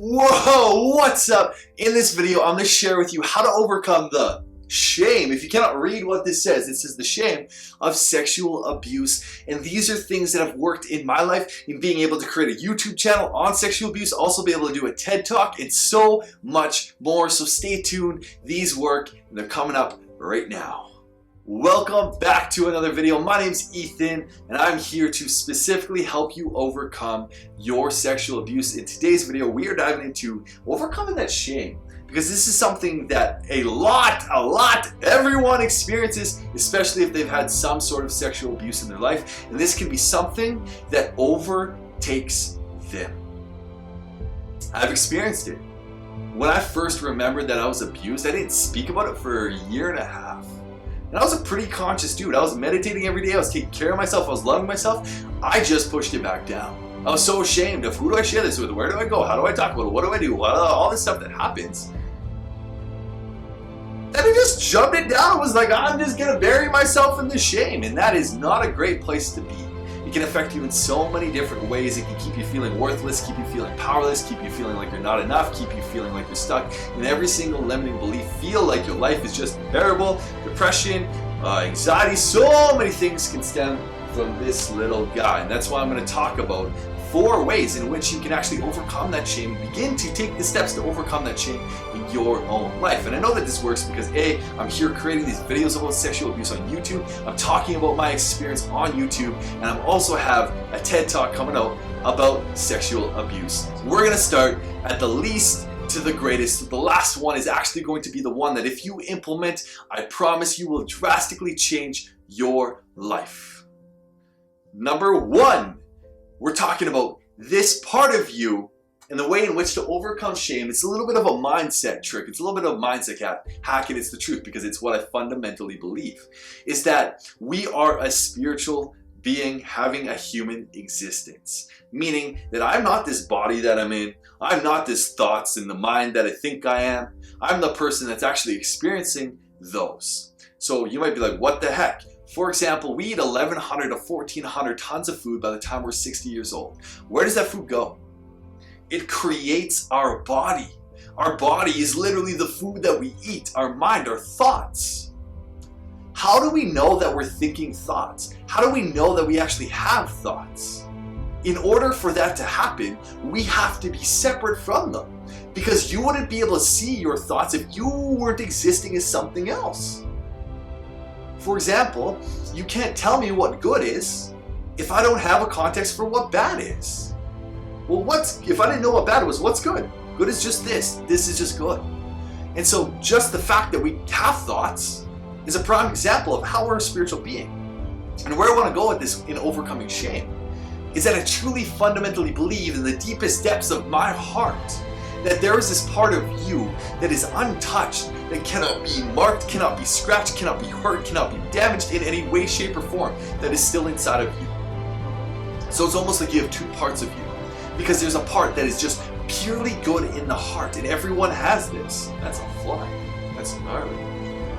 Whoa, what's up? In this video, I'm going to share with you how to overcome the shame. If you cannot read what this says, it says the shame of sexual abuse. And these are things that have worked in my life in being able to create a YouTube channel on sexual abuse, also be able to do a TED Talk, and so much more. So stay tuned. These work, and they're coming up right now. Welcome back to another video. My name's Ethan, and I'm here to specifically help you overcome your sexual abuse. In today's video, we are diving into overcoming that shame, because this is something that a lot, everyone experiences, especially if they've had some sort of sexual abuse in their life. And this can be something that overtakes them. I've experienced it. When I first remembered that I was abused, I didn't speak about it for a year and a half. And I was a pretty conscious dude. I was meditating every day. I was taking care of myself. I was loving myself. I just pushed it back down. I was so ashamed of who do I share this with? Where do I go? How do I talk about it? What do I do? All this stuff that happens. And I just jumped it down. I was like, I'm just going to bury myself in this shame. And that is not a great place to be. It can affect you in so many different ways. It can keep you feeling worthless, keep you feeling powerless, keep you feeling like you're not enough, keep you feeling like you're stuck in every single limiting belief, feel like your life is just unbearable, depression, anxiety. So many things can stem from this little guy. And that's why I'm going to talk about 4 ways in which you can actually overcome that shame, begin to take the steps to overcome that shame in your own life. And I know that this works because A, I'm here creating these videos about sexual abuse on YouTube. I'm talking about my experience on YouTube, and I also have a TED Talk coming out about sexual abuse. We're going to start at the least to the greatest. The last one is actually going to be the one that if you implement, I promise you will drastically change your life. Number 1. We're talking about this part of you and the way in which to overcome shame. It's a little bit of a mindset trick. It's a little bit of a mindset hack, and it's the truth because it's what I fundamentally believe, is that we are a spiritual being having a human existence. Meaning that I'm not this body that I'm in. I'm not this thoughts in the mind that I think I am. I'm the person that's actually experiencing those. So you might be like, what the heck? For example, we eat 1,100 to 1,400 tons of food by the time we're 60 years old. Where does that food go? It creates our body. Our body is literally the food that we eat, our mind, our thoughts. How do we know that we're thinking thoughts? How do we know that we actually have thoughts? In order for that to happen, we have to be separate from them, because you wouldn't be able to see your thoughts if you weren't existing as something else. For example, you can't tell me what good is if I don't have a context for what bad is. Well, if I didn't know what bad was, what's good? Good is just this. This is just good. And so just the fact that we have thoughts is a prime example of how we're a spiritual being. And where I want to go with this in overcoming shame is that I truly fundamentally believe in the deepest depths of my heart that there is this part of you that is untouched, that cannot be marked, cannot be scratched, cannot be hurt, cannot be damaged in any way, shape, or form, that is still inside of you. So it's almost like you have 2 parts of you, because there's a part that is just purely good in the heart, and everyone has this. That's a fly. That's gnarly.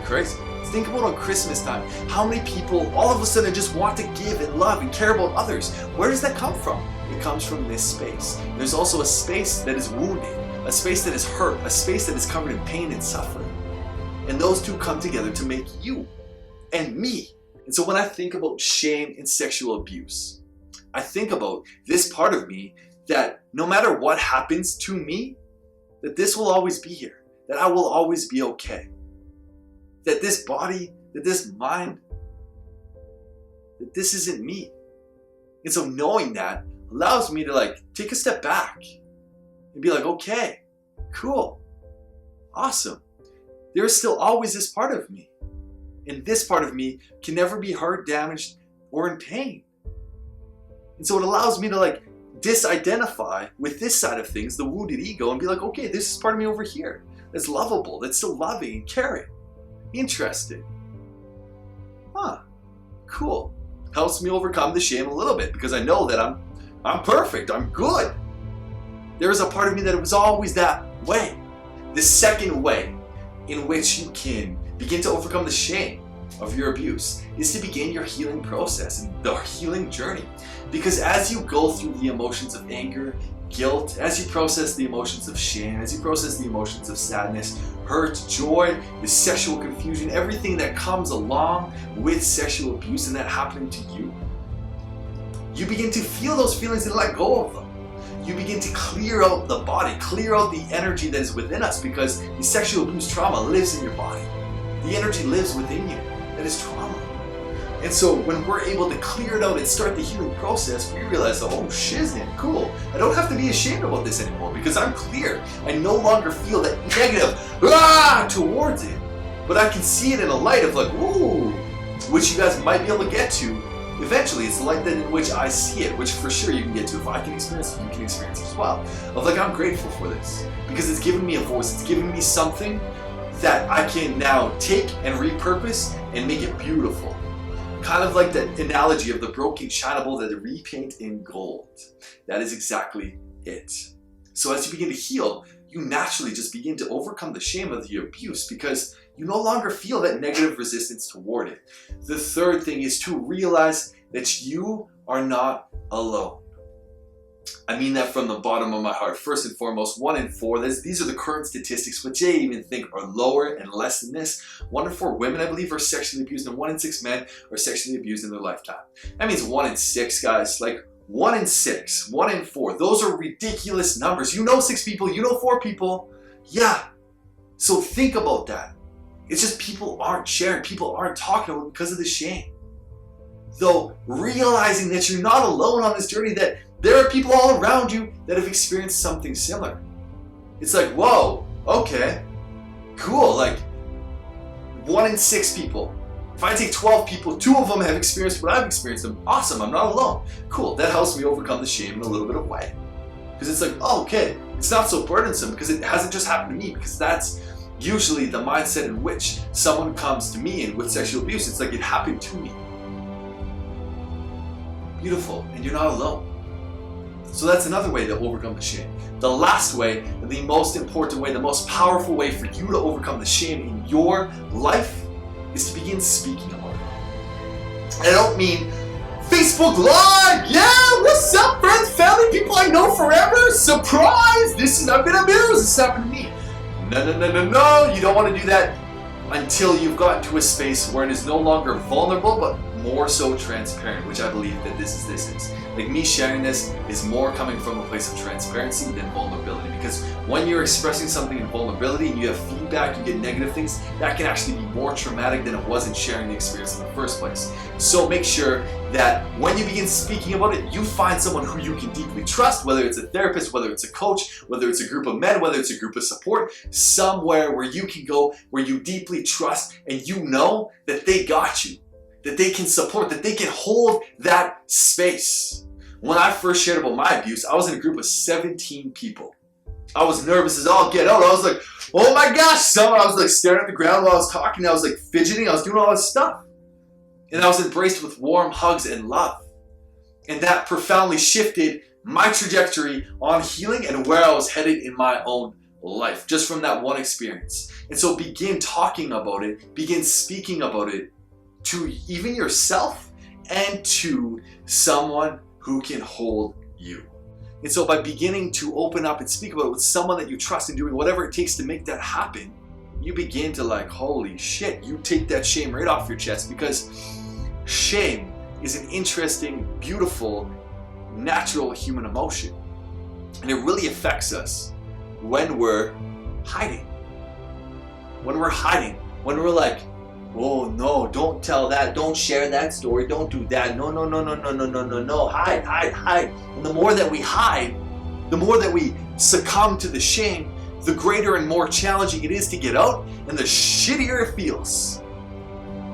Crazy. Think about on Christmas time, how many people all of a sudden just want to give and love and care about others. Where does that come from? It comes from this space. There's also a space that is wounded, a space that is hurt, a space that is covered in pain and suffering. And those 2 come together to make you and me. And so when I think about shame and sexual abuse, I think about this part of me that no matter what happens to me, that this will always be here, that I will always be okay. That this body, that this mind, that this isn't me. And so knowing that allows me to take a step back and be like, okay, cool, awesome. There is still always this part of me. And this part of me can never be hurt, damaged, or in pain. And so it allows me to disidentify with this side of things, the wounded ego, and be like, okay, this is part of me over here that's lovable, that's still loving and caring. Interesting. Cool. Helps me overcome the shame a little bit, because I know that I'm perfect, I'm good. There is a part of me that was always that way. The second way in which you can begin to overcome the shame of your abuse is to begin your healing process and the healing journey. Because as you go through the emotions of anger, guilt, as you process the emotions of shame, as you process the emotions of sadness, hurt, joy, the sexual confusion, everything that comes along with sexual abuse and that happening to you, you begin to feel those feelings and let go of them. You begin to clear out the body, clear out the energy that is within us, because the sexual abuse trauma lives in your body. The energy lives within you. That is trauma. And so when we're able to clear it out and start the healing process, we realize, oh shiznit, cool. I don't have to be ashamed about this anymore because I'm clear. I no longer feel that negative towards it. But I can see it in a light of like, ooh, which you guys might be able to get to eventually. It's the light that in which I see it, which for sure you can get to. If I can experience it, you can experience it as well. Of like, I'm grateful for this because it's given me a voice. It's given me something that I can now take and repurpose and make it beautiful. Kind of like that analogy of the broken china bowl that they repaint in gold. That is exactly it. So as you begin to heal, you naturally just begin to overcome the shame of the abuse because you no longer feel that negative resistance toward it. The third thing is to realize that you are not alone. I mean that from the bottom of my heart. First and foremost, 1 in 4, these are the current statistics, which they even think are lower and less than this. 1 in 4 women, I believe, are sexually abused, and 1 in 6 men are sexually abused in their lifetime. That means 1 in 6, guys. Like 1 in 6, 1 in 4. Those are ridiculous numbers. You know 6 people, you know 4 people. Yeah. So think about that. It's just people aren't sharing, people aren't talking about it because of the shame. Though realizing that you're not alone on this journey, that there are people all around you that have experienced something similar. It's like, whoa, okay, cool. Like 1 in 6 people. If I take 12 people, 2 of them have experienced what I've experienced. Awesome, I'm not alone. Cool, that helps me overcome the shame in a little bit of way. Because it's like, oh, okay, it's not so burdensome because it hasn't just happened to me, because that's usually the mindset in which someone comes to me and with sexual abuse. It's like it happened to me. Beautiful, and you're not alone. So that's another way to overcome the shame. The last way, and the most important way, the most powerful way for you to overcome the shame in your life is to begin speaking about it. And I don't mean Facebook Live! Yeah, what's up, friends, family, people I know forever? Surprise! I've been abused, this happened to me. No, you don't want to do that until you've gotten to a space where it is no longer vulnerable, but more so transparent, which I believe that this is. Like me sharing this is more coming from a place of transparency than vulnerability, because when you're expressing something in vulnerability and you have feedback, you get negative things, that can actually be more traumatic than it was in sharing the experience in the first place. So make sure that when you begin speaking about it, you find someone who you can deeply trust, whether it's a therapist, whether it's a coach, whether it's a group of men, whether it's a group of support, somewhere where you can go, where you deeply trust and you know that they got you, that they can support, that they can hold that space. When I first shared about my abuse, I was in a group of 17 people. I was nervous as all get out. I was like, oh my gosh, I was like staring at the ground while I was talking. I was like fidgeting. I was doing all this stuff. And I was embraced with warm hugs and love. And that profoundly shifted my trajectory on healing and where I was headed in my own life, just from that one experience. And so begin talking about it, begin speaking about it to even yourself and to someone who can hold you. And so by beginning to open up and speak about it with someone that you trust and doing whatever it takes to make that happen, you begin to like, holy shit, you take that shame right off your chest, because shame is an interesting, beautiful, natural human emotion. And it really affects us when we're hiding. When we're like, oh no, don't tell that, don't share that story, don't do that, no, hide. And the more that we hide, the more that we succumb to the shame, the greater and more challenging it is to get out, and the shittier it feels.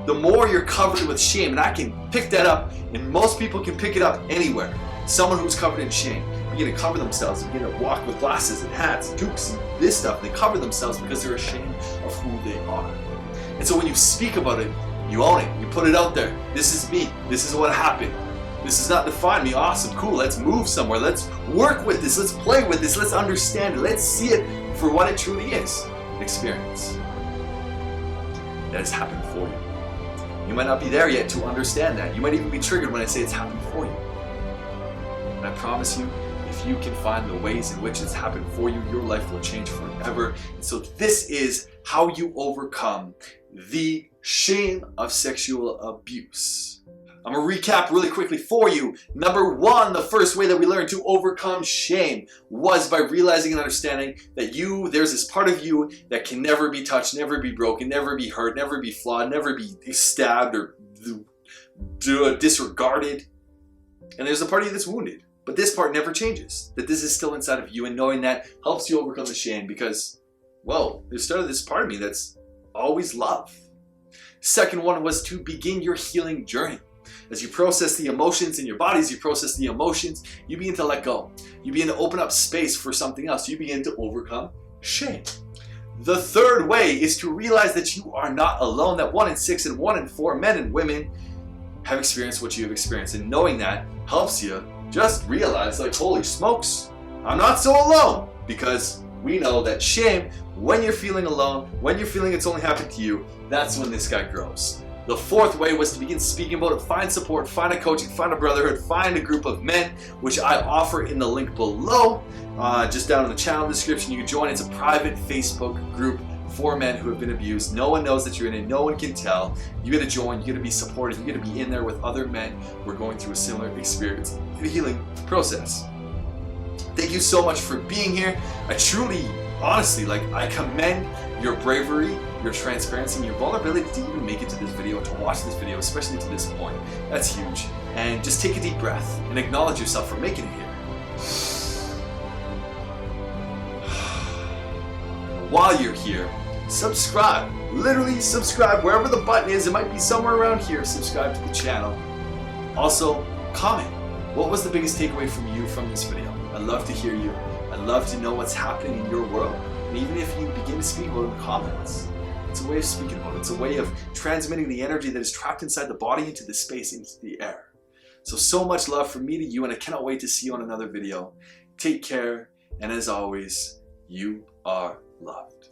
The more you're covered with shame, and I can pick that up, and most people can pick it up anywhere. Someone who's covered in shame, begin to cover themselves, begin to walk with glasses and hats and toques and this stuff. They cover themselves because they're ashamed of who they are. And so when you speak about it, you own it, you put it out there. This is me, this is what happened. This does not define me. Awesome, cool, let's move somewhere. Let's work with this, let's play with this, let's understand it. Let's see it for what it truly is, an experience that has happened for you. You might not be there yet to understand that. You might even be triggered when I say it's happened for you. And I promise you, it if you can find the ways in which it's happened for you, your life will change forever. And so this is how you overcome the shame of sexual abuse. I'm gonna recap really quickly for you. Number one, the first way that we learned to overcome shame was by realizing and understanding that there's this part of you that can never be touched, never be broken, never be hurt, never be flawed, never be stabbed or disregarded. And there's a part of you that's wounded. But this part never changes. That this is still inside of you, and knowing that helps you overcome the shame because, well, there's still this part of me that's always love. Second one was to begin your healing journey. As you process the emotions in your bodies, you process the emotions, you begin to let go. You begin to open up space for something else. You begin to overcome shame. The third way is to realize that you are not alone, that 1 in 6 and 1 in 4 men and women have experienced what you have experienced. And knowing that helps you just realize, like, holy smokes, I'm not so alone. Because we know that shame, when you're feeling alone, when you're feeling it's only happened to you, that's when this guy grows. The fourth way was to begin speaking about it. Find support, find a coaching, find a brotherhood, find a group of men, which I offer in the link below. Just down in the channel description, you can join. It's a private Facebook group for men who have been abused. No one knows that you're in it. No one can tell. You gotta join, you gotta be supported, you gotta be in there with other men who are going through a similar experience, a healing process. Thank you so much for being here. I truly, honestly, I commend your bravery, your transparency, and your vulnerability to even make it to this video, to watch this video, especially to this point. That's huge. And just take a deep breath and acknowledge yourself for making it here. While you're here, subscribe. Literally subscribe wherever the button is. It might be somewhere around here. Subscribe to the channel. Also, comment. What was the biggest takeaway from you from this video? I'd love to hear you. I'd love to know what's happening in your world. And even if you begin to speak about it in the comments, it's a way of speaking about it. It's a way of transmitting the energy that is trapped inside the body into the space, into the air. So much love from me to you, and I cannot wait to see you on another video. Take care, and as always, you are loved.